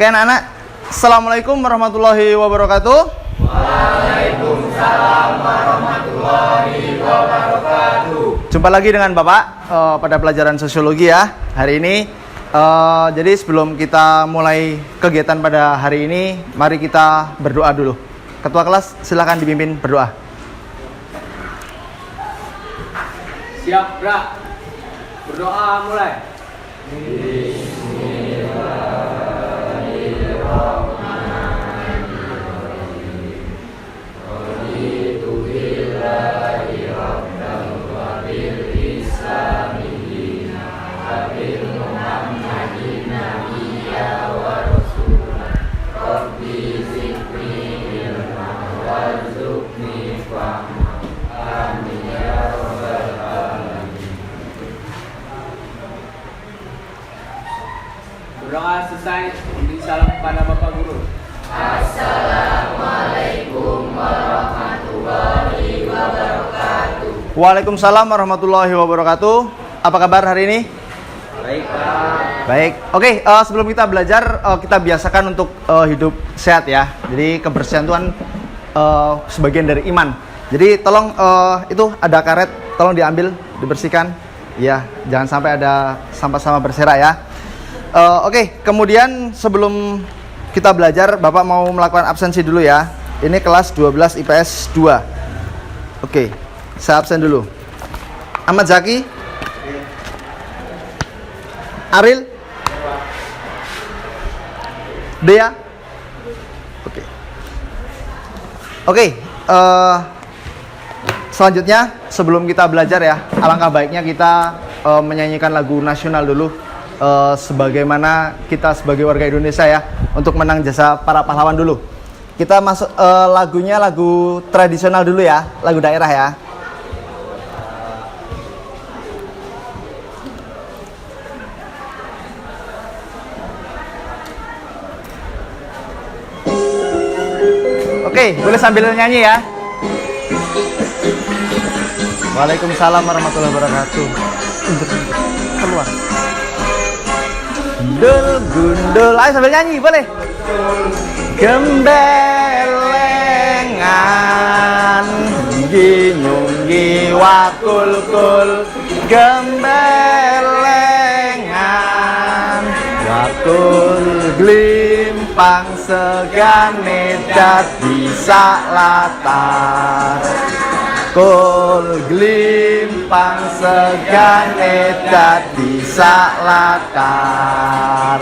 Oke anak-anak, Assalamualaikum warahmatullahi wabarakatuh. Waalaikumsalam warahmatullahi wabarakatuh. Jumpa lagi dengan Bapak pada pelajaran sosiologi ya hari ini. Jadi sebelum kita mulai kegiatan pada hari ini, mari kita berdoa dulu. Ketua kelas silakan dipimpin berdoa. Siap, Bra. Berdoa mulai. Berdoa selesai, beri salam kepada Bapak Guru. Assalamualaikum warahmatullahi wabarakatuh. Waalaikumsalam warahmatullahi wabarakatuh. Apa kabar hari ini? Baik, Pak. Baik. Oke, sebelum kita belajar, kita biasakan untuk hidup sehat ya. Jadi kebersihan itu kan sebagian dari iman. Jadi tolong itu ada karet, tolong diambil, dibersihkan. Ya, jangan sampai ada sampah-sampah berserak ya. Oke, kemudian sebelum kita belajar, Bapak mau melakukan absensi dulu ya. Ini kelas 12 IPS 2. Oke, saya absen dulu. Ahmad Zaki, Aril, Dea. Oke, selanjutnya sebelum kita belajar ya, alangkah baiknya kita menyanyikan lagu nasional dulu. Sebagaimana kita sebagai warga Indonesia ya, untuk menang jasa para pahlawan dulu. Kita masuk lagunya lagu tradisional dulu ya, lagu daerah ya. Oke, boleh sambil nyanyi ya. Waalaikumsalam warahmatullahi wabarakatuh. Keluar. Gundul, gundul, ayo sambil nyanyi, boleh? Gembelengan, ginyunggi wakul-kul. Gembelengan, wakul glimpang segane dadi sak latar. Kul glimpang segane dadi sak latar.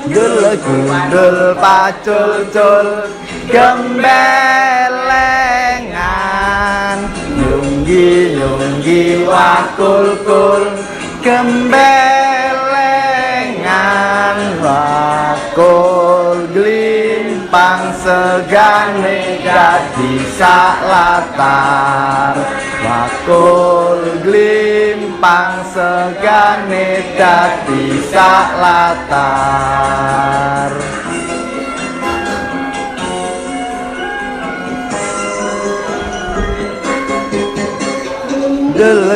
Gundul pacul-cul gembelengan, nyunggi-nyunggi wakul-kul. Gembelengan wakul glimpang segane dadi sak latar. Wakul glimpang segane dadi sak latar.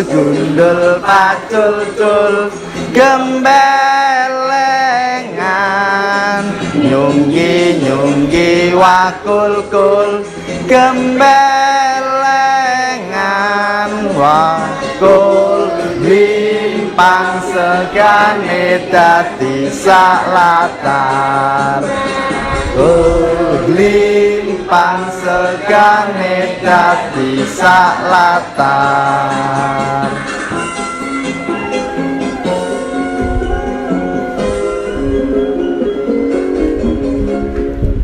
Gundul pacul-cul gembelengan, nyunggi-nyunggi wakul-kul. Gembelengan wakul glimpang segane dadi sak latar. Glimpang segane dadi sak latar.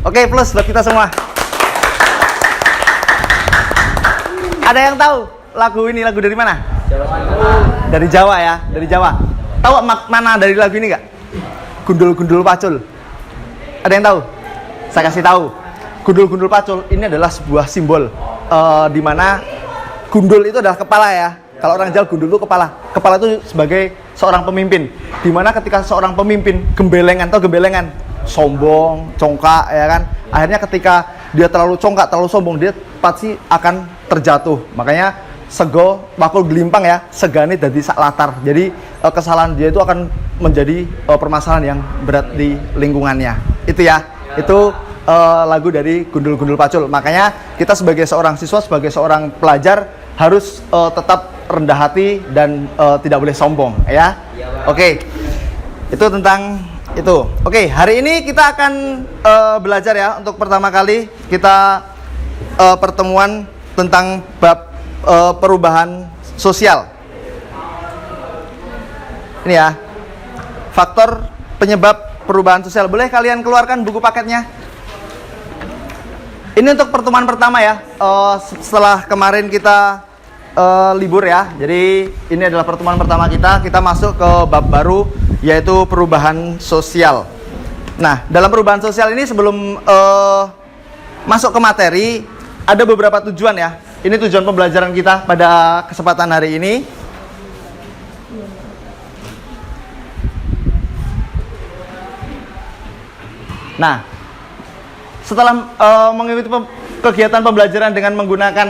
Oke, plus buat kita semua. Ada yang tahu lagu ini lagu dari mana? Dari Jawa ya, dari Jawa. Tahu mana dari lagu ini nggak? Gundul-gundul pacul. Ada yang tahu? Saya kasih tahu. Gundul-gundul pacul ini adalah sebuah simbol di mana gundul itu adalah kepala ya. Kalau orang Jawa gundul itu kepala. Kepala itu sebagai seorang pemimpin. Di mana ketika seorang pemimpin gembelengan atau gembelengan, sombong, congkak ya kan. Akhirnya ketika dia terlalu congkak, terlalu sombong, dia pasti akan terjatuh. Makanya sego bakul gelimpang ya, segane dadi sak latar. Jadi kesalahan dia itu akan menjadi permasalahan yang berat di lingkungannya. Itu ya. Itu lagu dari Gundul-Gundul Pacul. Makanya kita sebagai seorang siswa, sebagai seorang pelajar harus tetap rendah hati dan tidak boleh sombong ya. Oke. Itu tentang itu. Oke, hari ini kita akan belajar ya, untuk pertama kali kita pertemuan tentang bab perubahan sosial. Ini ya. Faktor penyebab perubahan sosial. Boleh kalian keluarkan buku paketnya? Ini untuk pertemuan pertama ya. Setelah kemarin kita libur ya. Jadi ini adalah pertemuan pertama kita. Kita masuk ke bab baru, yaitu perubahan sosial. Nah, dalam perubahan sosial ini sebelum masuk ke materi, ada beberapa tujuan ya. Ini tujuan pembelajaran kita pada kesempatan hari ini. Nah, setelah mengikuti kegiatan pembelajaran dengan menggunakan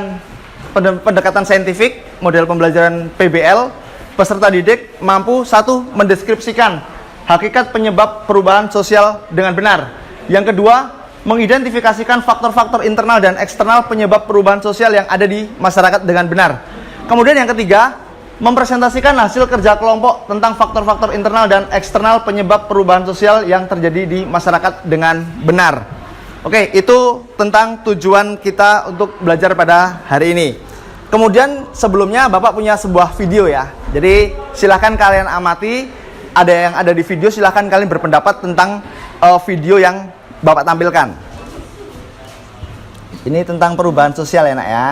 pendekatan saintifik, model pembelajaran PBL, peserta didik mampu satu, mendeskripsikan hakikat penyebab perubahan sosial dengan benar. Yang kedua, mengidentifikasikan faktor-faktor internal dan eksternal penyebab perubahan sosial yang ada di masyarakat dengan benar. Kemudian yang ketiga, mempresentasikan hasil kerja kelompok tentang faktor-faktor internal dan eksternal penyebab perubahan sosial yang terjadi di masyarakat dengan benar. Oke, itu tentang tujuan kita untuk belajar pada hari ini. Kemudian sebelumnya Bapak punya sebuah video ya. Jadi silahkan kalian amati. Ada yang ada di video, silahkan kalian berpendapat tentang video yang Bapak tampilkan. Ini tentang perubahan sosial ya nak ya.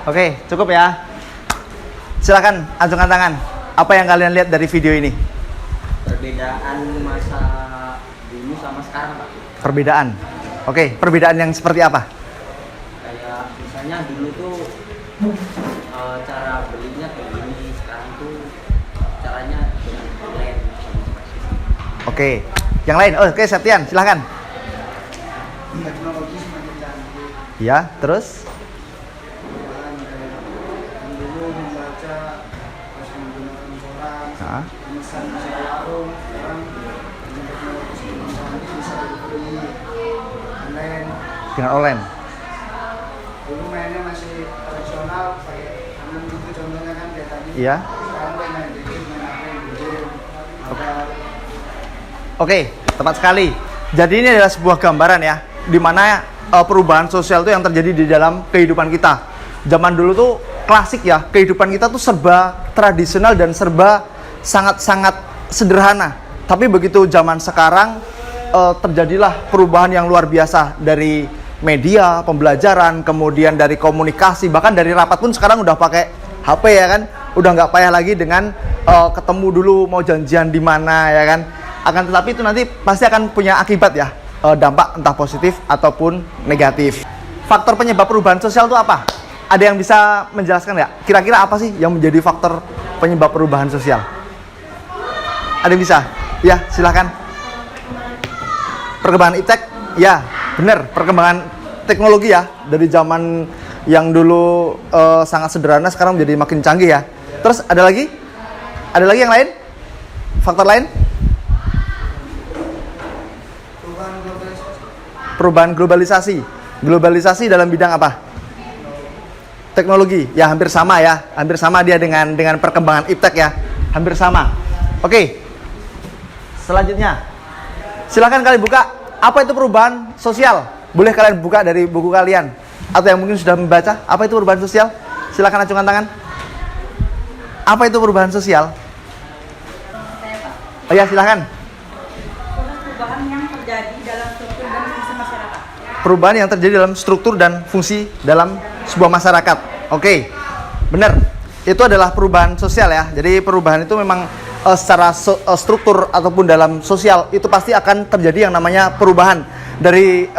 Oke, cukup ya. Silakan acungkan tangan. Apa yang kalian lihat dari video ini? Perbedaan masa dulu sama sekarang, Pak. Perbedaan. Oke, perbedaan yang seperti apa? Kayak misalnya dulu tuh cara belinya kayak gini, sekarang tuh caranya dengan online. Oke, yang lain. Oh, oke, Septian, silakan. Teknologi semakin canggih. Ya, terus? Dulu membaca Nah. pemesan di warung, sekarang dengan teknologi sebelum canggih bisa dibeli online. Dengan online. Dulu mainnya masih tradisional pakai tangan gitu contohnya kan kayak tadi. Iya. Sekarang tuh main game, main apa yang game. Oke, tepat sekali. Jadi ini adalah sebuah gambaran ya, di mana perubahan sosial itu yang terjadi di dalam kehidupan kita. Zaman dulu tuh klasik ya, kehidupan kita tuh serba tradisional dan serba sangat-sangat sederhana. Tapi begitu zaman sekarang terjadilah perubahan yang luar biasa dari media, pembelajaran, kemudian dari komunikasi, bahkan dari rapat pun sekarang udah pakai HP ya kan, udah nggak payah lagi dengan ketemu dulu mau janjian di mana ya kan. Akan tetapi itu nanti pasti akan punya akibat ya, dampak entah positif ataupun negatif. Faktor penyebab perubahan sosial itu apa? Ada yang bisa menjelaskan nggak? Kira-kira apa sih yang menjadi faktor penyebab perubahan sosial? Ada yang bisa? Ya, silakan. Perkembangan iptek? Ya, benar. Perkembangan teknologi ya. Dari zaman yang dulu sangat sederhana, sekarang menjadi makin canggih ya. Terus ada lagi? Ada lagi yang lain? Faktor lain? Perubahan globalisasi. Globalisasi dalam bidang apa? Teknologi. Ya, hampir sama ya. Hampir sama dia dengan perkembangan iptek ya. Hampir sama. Oke. Selanjutnya. Silakan kalian buka. Apa itu perubahan sosial? Boleh kalian buka dari buku kalian atau yang mungkin sudah membaca. Apa itu perubahan sosial? Silakan acungkan tangan. Apa itu perubahan sosial? Oh ya, silakan. Perubahan yang terjadi dalam struktur dan fungsi masyarakat. Perubahan yang terjadi dalam struktur dan fungsi dalam sebuah masyarakat. Oke, benar. Itu adalah perubahan sosial ya. Jadi perubahan itu memang secara struktur ataupun dalam sosial itu pasti akan terjadi yang namanya perubahan. Dari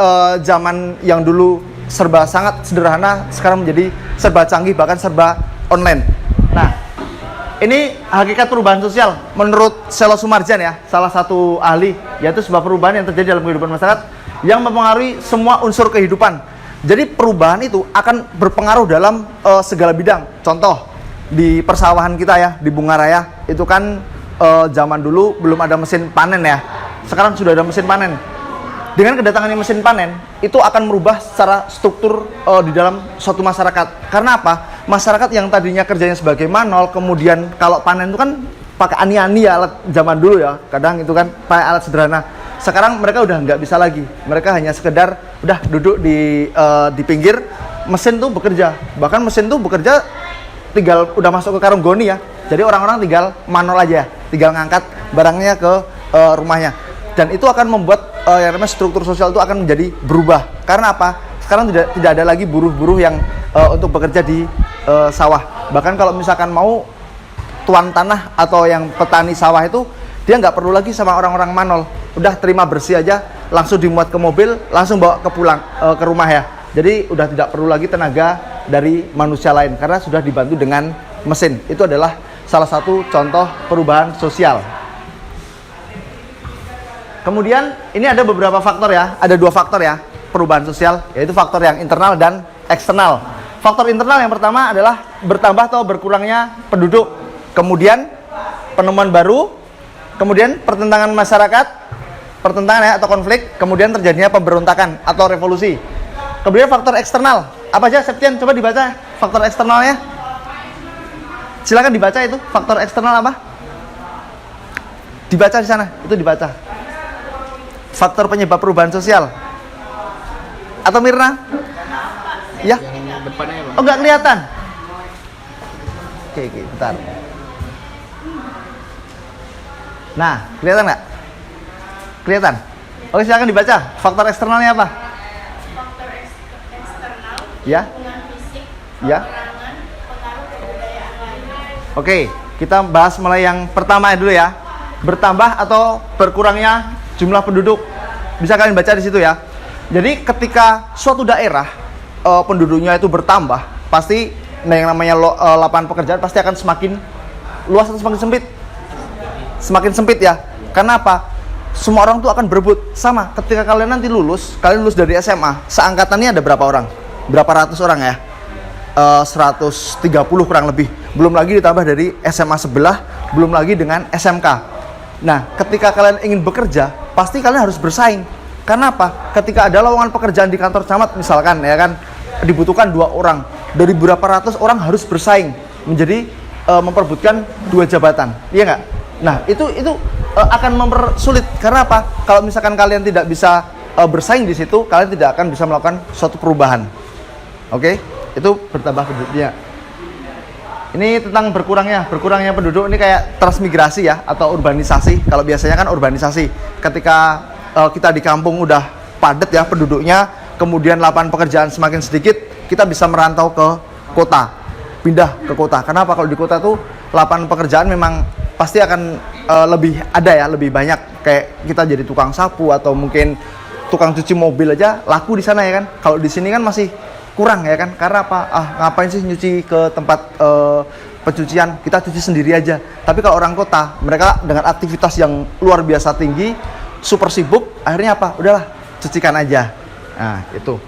zaman yang dulu serba sangat sederhana, sekarang menjadi serba canggih, bahkan serba online. Nah, ini hakikat perubahan sosial menurut Selo Sumarjan ya, salah satu ahli, yaitu sebuah perubahan yang terjadi dalam kehidupan masyarakat yang mempengaruhi semua unsur kehidupan. Jadi perubahan itu akan berpengaruh dalam segala bidang. Contoh di persawahan kita ya, di Bunga Raya itu kan zaman dulu belum ada mesin panen ya. Sekarang sudah ada mesin panen. Dengan kedatangannya mesin panen itu akan merubah secara struktur di dalam suatu masyarakat. Karena apa? Masyarakat yang tadinya kerjanya sebagai manol, kemudian kalau panen itu kan pakai ani-ani ya, alat zaman dulu ya. Kadang itu kan pakai alat sederhana. Sekarang mereka udah nggak bisa lagi. Mereka hanya sekedar udah duduk di pinggir, mesin tuh bekerja. Bahkan mesin tuh bekerja tinggal udah masuk ke karung goni ya. Jadi orang-orang tinggal manol aja, tinggal ngangkat barangnya ke rumahnya. Dan itu akan membuat yang namanya struktur sosial itu akan menjadi berubah. Karena apa? Sekarang tidak ada lagi buruh-buruh yang untuk bekerja di sawah. Bahkan kalau misalkan mau tuan tanah atau yang petani sawah itu, dia nggak perlu lagi sama orang-orang manol. Udah terima bersih aja, langsung dimuat ke mobil, langsung bawa ke rumah ya. Jadi udah tidak perlu lagi tenaga dari manusia lain karena sudah dibantu dengan mesin. Itu adalah salah satu contoh perubahan sosial. Kemudian ini ada beberapa faktor ya, ada 2 faktor ya perubahan sosial, yaitu faktor yang internal dan eksternal. Faktor internal yang pertama adalah bertambah atau berkurangnya penduduk, kemudian penemuan baru, kemudian pertentangan masyarakat, pertentangan ya atau konflik, kemudian terjadinya pemberontakan atau revolusi. Kemudian faktor eksternal, apa aja Septian? Coba dibaca faktor eksternalnya. Silakan dibaca itu, faktor eksternal apa? Dibaca di sana, itu dibaca. Faktor penyebab perubahan sosial. Atau Mirna? Ya? Yang depannya ya, Bang. Oh, nggak kelihatan. Oke, bentar. Nah, kelihatan nggak? Kelihatan? Oke, silakan dibaca. Faktor eksternalnya apa? Faktor eksternal, Ya? hubungan fisik, Ya? peperangan, pengaruh kebudayaan lain. Oke, kita bahas mulai yang pertama dulu ya. Bertambah atau berkurangnya jumlah penduduk. Bisa kalian baca di situ ya. Jadi ketika suatu daerah penduduknya itu bertambah, pasti yang namanya lapangan pekerjaan pasti akan semakin luas atau semakin sempit. Semakin sempit ya. Karena apa? Semua orang tuh akan berebut. Sama ketika kalian nanti lulus, kalian lulus dari SMA, seangkatannya ada berapa orang? Berapa ratus orang ya? 130 kurang lebih. Belum lagi ditambah dari SMA sebelah, belum lagi dengan SMK. Nah, ketika kalian ingin bekerja, pasti kalian harus bersaing. Karena apa? Ketika ada lowongan pekerjaan di kantor camat misalkan, ya kan, dibutuhkan 2 orang, dari berapa ratus orang harus bersaing menjadi memperebutkan 2 jabatan, iya nggak? Nah, itu akan mempersulit. Karena apa? Kalau misalkan kalian tidak bisa bersaing di situ, kalian tidak akan bisa melakukan suatu perubahan. Oke? Itu bertambah penduduknya. Ini tentang berkurangnya penduduk, ini kayak transmigrasi ya, atau urbanisasi. Kalau biasanya kan urbanisasi, ketika kita di kampung udah padat ya penduduknya, kemudian lapangan pekerjaan semakin sedikit, kita bisa merantau ke kota, pindah ke kota. Kenapa? Kalau di kota tuh lapangan pekerjaan memang pasti akan lebih ada ya, lebih banyak. Kayak kita jadi tukang sapu atau mungkin tukang cuci mobil aja laku di sana ya kan. Kalau di sini kan masih kurang ya kan. Karena apa? Ngapain sih nyuci ke tempat pencucian, kita cuci sendiri aja. Tapi kalau orang kota, mereka dengan aktivitas yang luar biasa tinggi, super sibuk, akhirnya apa? Udahlah, cucikan aja. Nah, itu.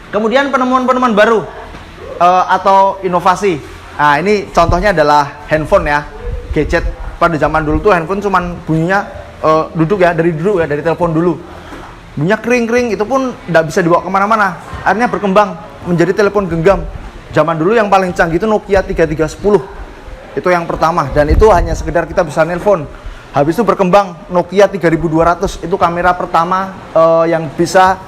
Kemudian penemuan-penemuan baru atau inovasi. Nah, ini contohnya adalah handphone ya, gadget. Pada zaman dulu tuh handphone cuman bunyinya duduk ya, dari telepon dulu. Bunyinya kering-kering, itu pun tidak bisa dibawa kemana-mana. Akhirnya berkembang menjadi telepon genggam. Zaman dulu yang paling canggih itu Nokia 3310. Itu yang pertama, dan itu hanya sekedar kita bisa nelpon. Habis itu berkembang Nokia 3200, itu kamera pertama yang bisa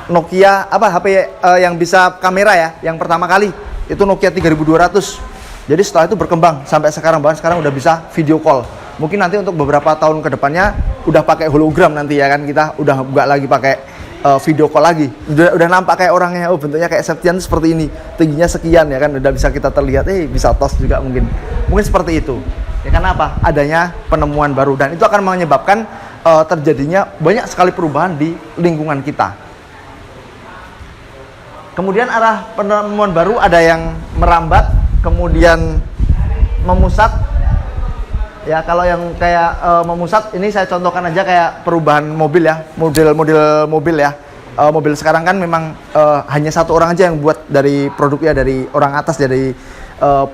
Nokia HP yang bisa kamera ya, yang pertama kali itu Nokia 3200. Jadi setelah itu berkembang sampai sekarang, bahkan sekarang udah bisa video call. Mungkin nanti untuk beberapa tahun ke depannya udah pakai hologram nanti ya kan, kita udah nggak lagi pakai video call lagi. Udah nampak kayak orangnya, bentuknya kayak Septian seperti ini, tingginya sekian ya kan, udah bisa kita terlihat, bisa tos juga mungkin seperti itu. Ya karena apa? Adanya penemuan baru, dan itu akan menyebabkan terjadinya banyak sekali perubahan di lingkungan kita. Kemudian arah penemuan baru ada yang merambat, kemudian memusat. Ya kalau yang kayak memusat, ini saya contohkan aja kayak perubahan mobil ya, model mobil ya. Mobil sekarang kan memang hanya satu orang aja yang buat dari produknya, dari orang atas, dari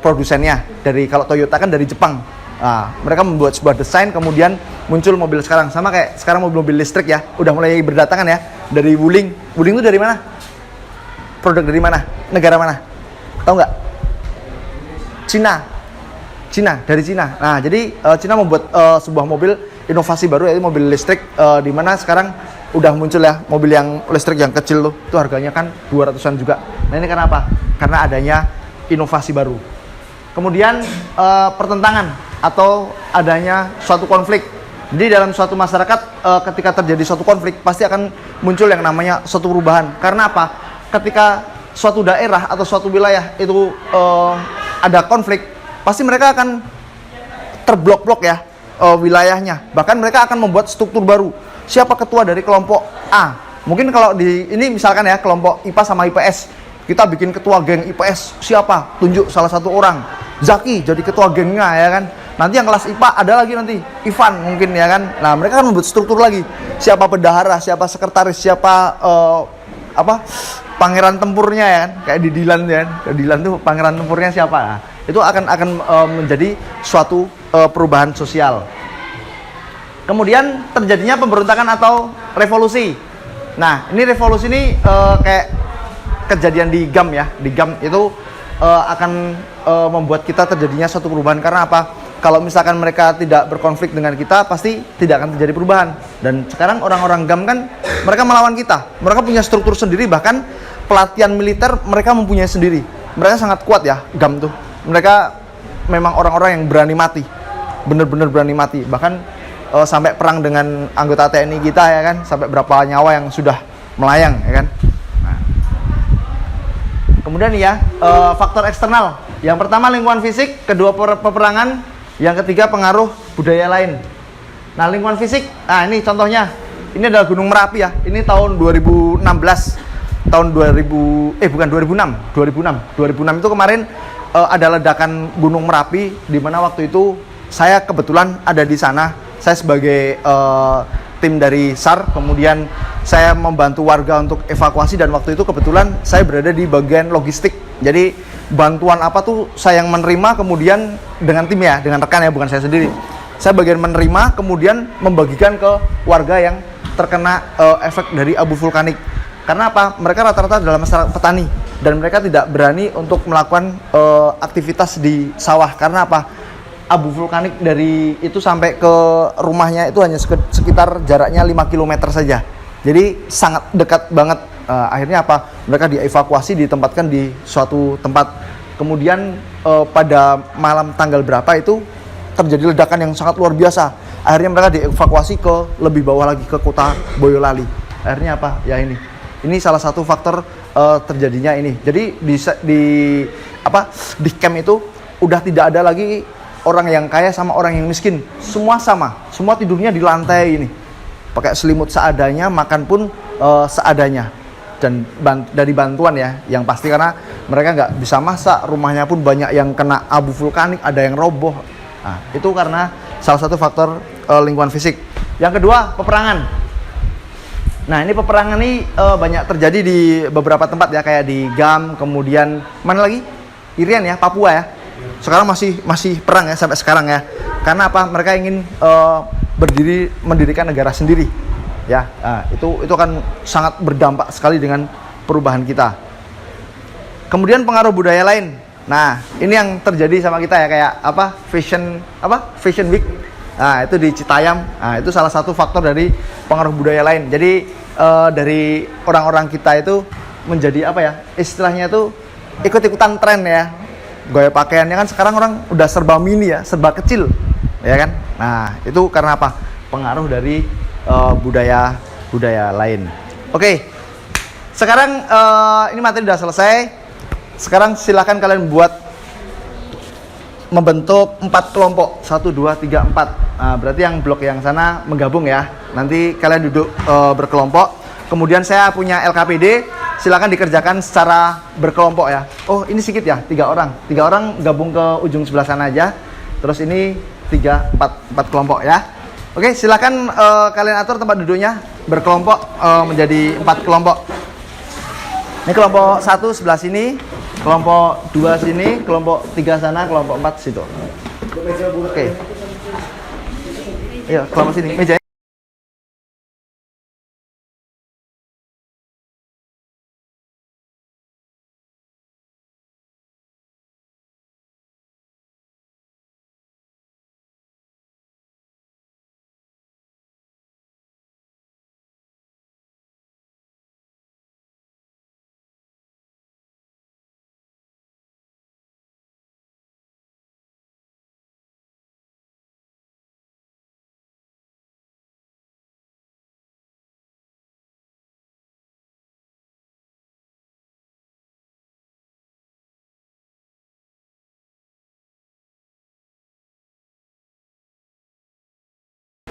produsennya. Dari kalau Toyota kan dari Jepang. Nah, mereka membuat sebuah desain, kemudian muncul mobil sekarang. Sama kayak sekarang mobil listrik ya, udah mulai berdatangan ya. Dari Wuling. Wuling itu dari mana? Produk dari mana? Negara mana? Tahu nggak? Cina, dari Cina. Nah, jadi Cina membuat sebuah mobil inovasi baru, yaitu mobil listrik, di mana sekarang udah muncul ya mobil yang listrik yang kecil tuh. Itu harganya kan 200-an juga. Nah, ini karena apa? Karena adanya inovasi baru. Kemudian pertentangan atau adanya suatu konflik. Jadi dalam suatu masyarakat ketika terjadi suatu konflik pasti akan muncul yang namanya suatu perubahan. Karena apa? Ketika suatu daerah atau suatu wilayah itu ada konflik, pasti mereka akan terblok-blok ya wilayahnya. Bahkan mereka akan membuat struktur baru. Siapa ketua dari kelompok A? Mungkin kalau di ini misalkan ya kelompok IPA sama IPS, kita bikin ketua geng IPS siapa? Tunjuk salah satu orang. Zaki jadi ketua gengnya ya kan. Nanti yang kelas IPA ada lagi nanti Ivan mungkin ya kan. Nah, mereka akan membuat struktur lagi. Siapa bendahara, siapa sekretaris, siapa pangeran tempurnya ya kan. Kayak di Dilan ya kan. Dilan tuh pangeran tempurnya siapa? Nah, itu akan menjadi suatu perubahan sosial. Kemudian terjadinya pemberontakan atau revolusi. Nah, ini revolusi ini kayak kejadian di GAM ya. Di GAM itu akan membuat kita terjadinya suatu perubahan. Karena apa? Kalau misalkan mereka tidak berkonflik dengan kita, pasti tidak akan terjadi perubahan. Dan sekarang orang-orang GAM kan mereka melawan kita. Mereka punya struktur sendiri, bahkan pelatihan militer mereka mempunyai sendiri. Mereka sangat kuat ya, GAM tuh. Mereka memang orang-orang yang berani mati. Bener-bener berani mati. Bahkan sampai perang dengan anggota TNI kita ya kan, sampai berapa nyawa yang sudah melayang ya kan. Nah. Kemudian ya faktor eksternal. Yang pertama lingkungan fisik, kedua peperangan, yang ketiga pengaruh budaya lain. Nah, lingkungan fisik, nah ini contohnya. Ini adalah Gunung Merapi ya. Ini tahun 2016. Tahun 2006 itu kemarin ada ledakan Gunung Merapi, di mana waktu itu saya kebetulan ada di sana. Saya sebagai tim dari SAR, kemudian saya membantu warga untuk evakuasi, dan waktu itu kebetulan saya berada di bagian logistik. Jadi bantuan apa tuh saya yang menerima, kemudian dengan tim ya, dengan rekan ya, bukan saya sendiri. Saya bagian menerima, kemudian membagikan ke warga yang terkena efek dari abu vulkanik. Karena apa? Mereka rata-rata adalah masyarakat petani dan mereka tidak berani untuk melakukan aktivitas di sawah. Karena apa? Abu vulkanik dari itu sampai ke rumahnya itu hanya sekitar jaraknya 5 km saja. Jadi sangat dekat banget. Akhirnya apa? Mereka dievakuasi, ditempatkan di suatu tempat. Kemudian pada malam tanggal berapa itu terjadi ledakan yang sangat luar biasa. Akhirnya mereka dievakuasi ke lebih bawah lagi, ke kota Boyolali. Akhirnya apa? Ya ini salah satu faktor terjadinya ini. Jadi di camp itu udah tidak ada lagi orang yang kaya sama orang yang miskin. Semua sama. Semua tidurnya di lantai ini. Pakai selimut seadanya, makan pun seadanya. Dan dari bantuan ya, yang pasti karena mereka nggak bisa masak, rumahnya pun banyak yang kena abu vulkanik, ada yang roboh. Nah, itu karena salah satu faktor lingkungan fisik. Yang kedua, peperangan. Nah, ini peperangan ini banyak terjadi di beberapa tempat ya, kayak di GAM, kemudian mana lagi? Irian ya, Papua ya. Sekarang masih perang ya sampai sekarang ya. Karena apa? Mereka ingin mendirikan negara sendiri. Ya, itu kan sangat berdampak sekali dengan perubahan kita. Kemudian pengaruh budaya lain. Nah, ini yang terjadi sama kita ya, kayak Fashion Week. Nah, itu di Citayam. Nah, itu salah satu faktor dari pengaruh budaya lain. Jadi dari orang-orang kita itu menjadi istilahnya itu ikut-ikutan tren ya. Gaya pakaiannya kan sekarang orang udah serba mini ya, serba kecil, ya kan? Nah, itu karena apa? Pengaruh dari budaya lain. Oke. Sekarang ini materi udah selesai. Sekarang silakan kalian membentuk 4 kelompok. 1, 2, 3, 4. Nah, berarti yang blok yang sana menggabung ya. Nanti kalian duduk berkelompok. Kemudian saya punya LKPD. Silakan dikerjakan secara berkelompok ya. Oh, ini sedikit ya, 3 orang. 3 orang gabung ke ujung sebelah sana aja. Terus ini 4 kelompok ya. Oke, silakan kalian atur tempat duduknya berkelompok menjadi 4 kelompok. Ini kelompok 1 sebelah sini, kelompok 2 sini, kelompok 3 sana, kelompok 4 situ. Oke. Ayo, kelompok sini, meja.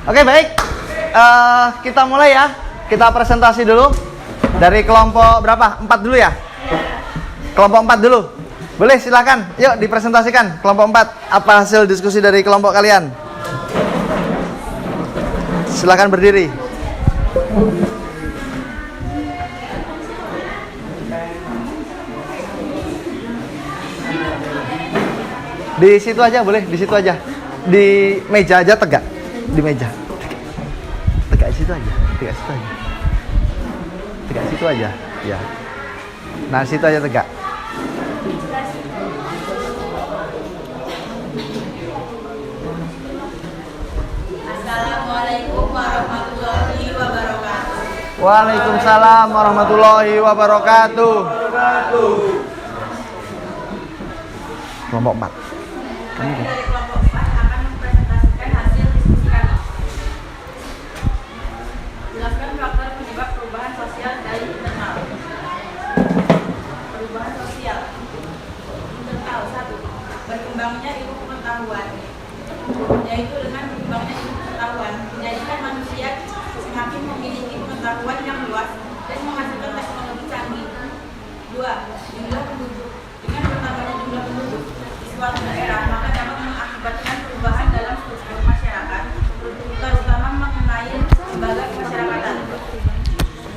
Oke, baik. Kita mulai ya. Kita presentasi dulu. Dari kelompok berapa? 4 dulu ya? Kelompok 4 dulu. Boleh, silakan. Yuk dipresentasikan kelompok 4. Apa hasil diskusi dari kelompok kalian? Silakan berdiri. Di situ aja boleh, di situ aja. Di meja aja tegak. Di meja. Tegak situ aja. Tegak situ aja. Tegak situ aja. Ya. Nah, situ aja tegak. Assalamualaikum warahmatullahi wabarakatuh. Waalaikumsalam warahmatullahi wabarakatuh. Kelompok 4. Dari kelompok 4 akan mempresentasikan hasil diskusi kami. Jelaskan faktor penyebab perubahan sosial dari internal. Perubahan sosial internal 1. Berkembangnya ilmu pengetahuan, yaitu dengan berkembangnya ilmu pengetahuan menjadikan manusia semakin memiliki pengetahuan yang luas dan menghasilkan teknologi canggih. 2. Jumlah penduduk. Dengan bertambahnya jumlah penduduk di suatu daerah, maka dapat mengakibatkan perubahan dalam struktur masyarakat, terutama mengenai lembaga kemasyarakatan.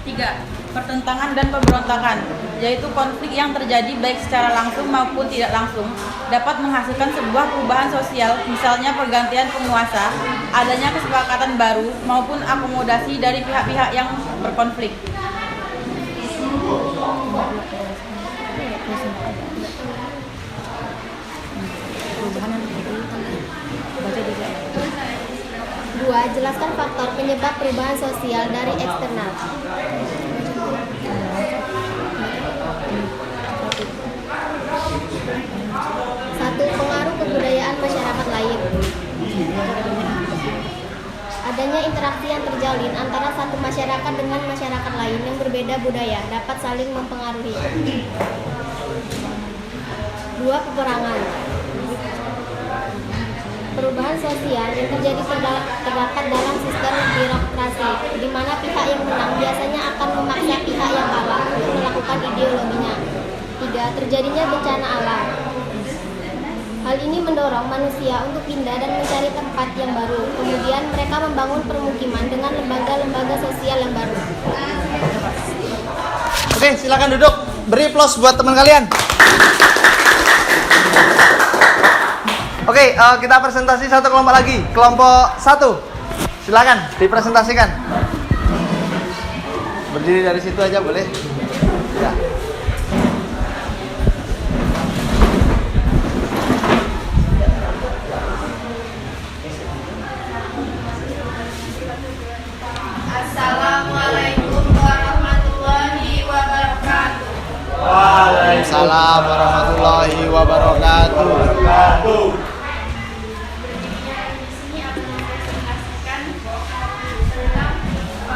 3. Pertentangan dan pemberontakan. yaitu konflik yang terjadi baik secara langsung maupun tidak langsung, dapat menghasilkan sebuah perubahan sosial, misalnya pergantian penguasa, adanya kesepakatan baru, maupun akomodasi dari pihak-pihak yang berkonflik. Dua, jelaskan faktor penyebab perubahan sosial dari eksternal. Satu, pengaruh kebudayaan masyarakat lain. Adanya interaksi yang terjalin antara satu masyarakat dengan masyarakat lain yang berbeda budaya dapat saling mempengaruhi. Dua, peperangan. Perubahan sosial yang terjadi terdapat dalam sistem birokrasi, di mana pihak yang menang biasanya akan memaksa pihak yang kalah untuk melakukan ideologinya. Tiga, terjadinya bencana alam. Hal ini mendorong manusia untuk pindah dan mencari tempat yang baru. Kemudian mereka membangun permukiman dengan lembaga-lembaga sosial yang baru. Oke, silakan duduk. Beri plus buat teman kalian. Oke, kita presentasi satu kelompok lagi. Kelompok 1. Silakan dipresentasikan. Berdiri dari situ aja boleh. Ya. Assalamualaikum warahmatullahi wabarakatuh. Waalaikumsalam warahmatullahi wabarakatuh. Di sini akan mempresentasikan tentang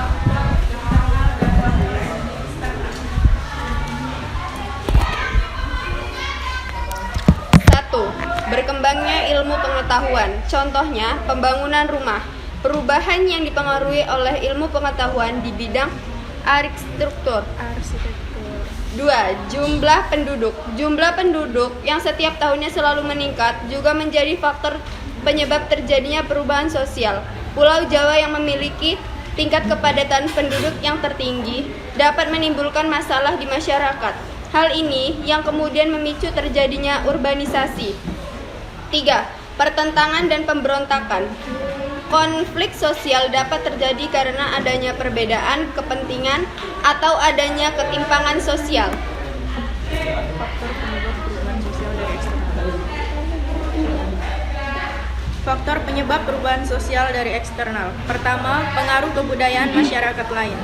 faktor internal dan faktor eksternal. 1. Berkembangnya ilmu pengetahuan. Contohnya, pembangunan rumah. Perubahan yang dipengaruhi oleh ilmu pengetahuan di bidang arsitektur. 2. Jumlah penduduk. Jumlah penduduk yang setiap tahunnya selalu meningkat juga menjadi faktor penyebab terjadinya perubahan sosial. Pulau Jawa yang memiliki tingkat kepadatan penduduk yang tertinggi dapat menimbulkan masalah di masyarakat. Hal ini yang kemudian memicu terjadinya urbanisasi. 3. Pertentangan dan pemberontakan. Konflik sosial dapat terjadi karena adanya perbedaan kepentingan atau adanya ketimpangan sosial. Faktor penyebab perubahan sosial dari eksternal. Pertama, pengaruh kebudayaan masyarakat lain.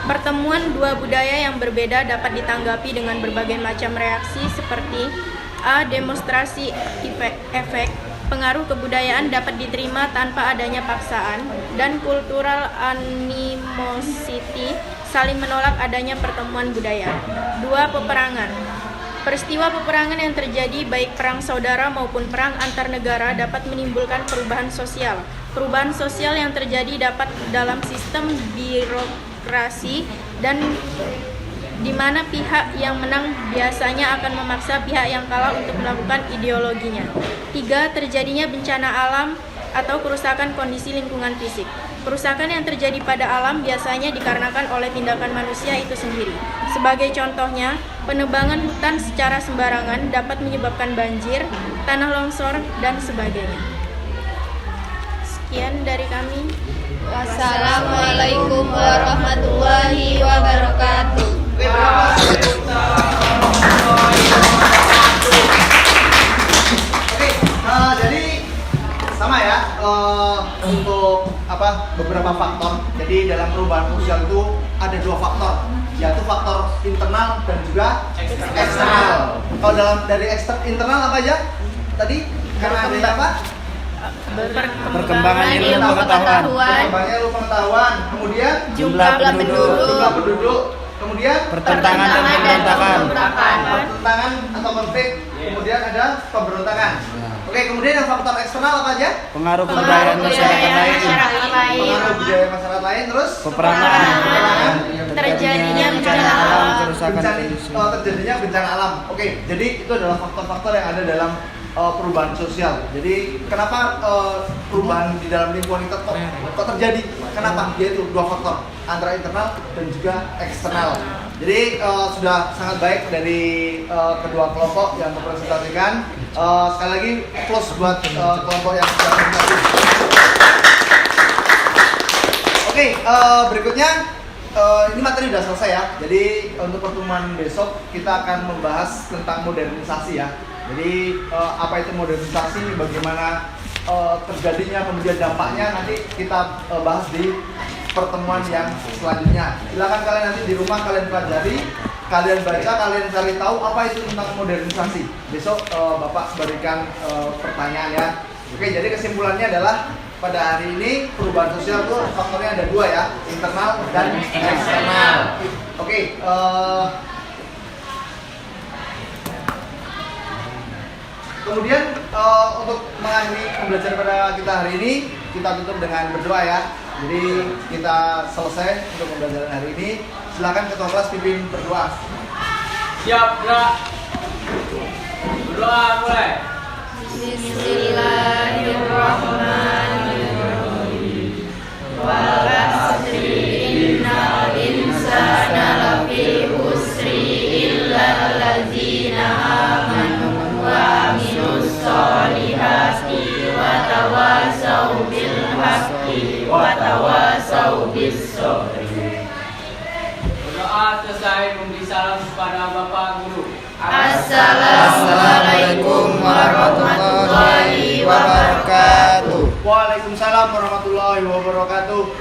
Pertemuan dua budaya yang berbeda dapat ditanggapi dengan berbagai macam reaksi seperti A. Demonstrasi efek. Pengaruh kebudayaan dapat diterima tanpa adanya paksaan, dan cultural animosity, saling menolak adanya pertemuan budaya. 2. Peperangan. Peristiwa peperangan yang terjadi baik perang saudara maupun perang antar negara dapat menimbulkan perubahan sosial. Perubahan sosial yang terjadi dapat dalam sistem birokrasi dan di mana pihak yang menang biasanya akan memaksa pihak yang kalah untuk melakukan ideologinya. 3. Terjadinya bencana alam atau kerusakan kondisi lingkungan fisik. Kerusakan yang terjadi pada alam biasanya dikarenakan oleh tindakan manusia itu sendiri. Sebagai contohnya, penebangan hutan secara sembarangan dapat menyebabkan banjir, tanah longsor, dan sebagainya. Sekian dari kami. Wassalamualaikum warahmatullahi wabarakatuh. Oke, jadi sama ya untuk beberapa faktor. Jadi dalam perubahan sosial itu ada dua faktor, yaitu faktor internal dan juga eksternal. Kalau dari internal apa aja? Tadi karena adanya apa? Perkembangan ilmu pengetahuan. Perkembangan ilmu pengetahuan. Kemudian Jumlah penduduk. Kemudian Pertentangan dan pemberontakan. pertentangan atau konflik. Kemudian ada pemberontakan. Oke, kemudian yang faktor eksternal apa aja? Pengaruh kebudayaan masyarakat lain. Pengaruh budaya masyarakat lain, terus Peperangan. Terjadinya bencana alam, kerusakan terjadinya bencana alam. Oke, jadi itu adalah faktor-faktor yang ada dalam perubahan sosial. Jadi kenapa perubahan di dalam lingkungan kita kok terjadi? Kenapa? Yaitu dua faktor, antara internal dan juga eksternal. Jadi sudah sangat baik dari kedua kelompok yang mempresentasikan. Sekali lagi close buat kelompok yang sudah presentasi. Oke, berikutnya ini materi sudah selesai ya. Jadi untuk pertemuan besok kita akan membahas tentang modernisasi ya. Jadi apa itu modernisasi, bagaimana terjadinya, kemudian dampaknya nanti kita bahas di pertemuan yang selanjutnya. Silakan kalian nanti di rumah kalian pelajari, kalian baca, kalian cari tahu apa itu tentang modernisasi. Besok Bapak berikan pertanyaan ya. Oke, jadi kesimpulannya adalah pada hari ini perubahan sosial itu faktornya ada dua ya, internal dan eksternal. Oke, kemudian untuk mengakhiri pembelajaran pada kita hari ini, kita tutup dengan berdoa ya. Jadi kita selesai untuk pembelajaran hari ini. Silakan ketua kelas pimpin berdoa. Siap, gerak. Berdoa mulai. Bismillahirrahmanirrahim. Wal asri innal insana lafi khusri illa allazina amanu wa amilus solihati wa tawasau bil haqqi wa tawasau bis sabr. Berdoa selesai, memberi salam kepada Bapak Guru. Assalamualaikum warahmatullahi wabarakatuh. Waalaikumsalam warahmatullahi wabarakatuh.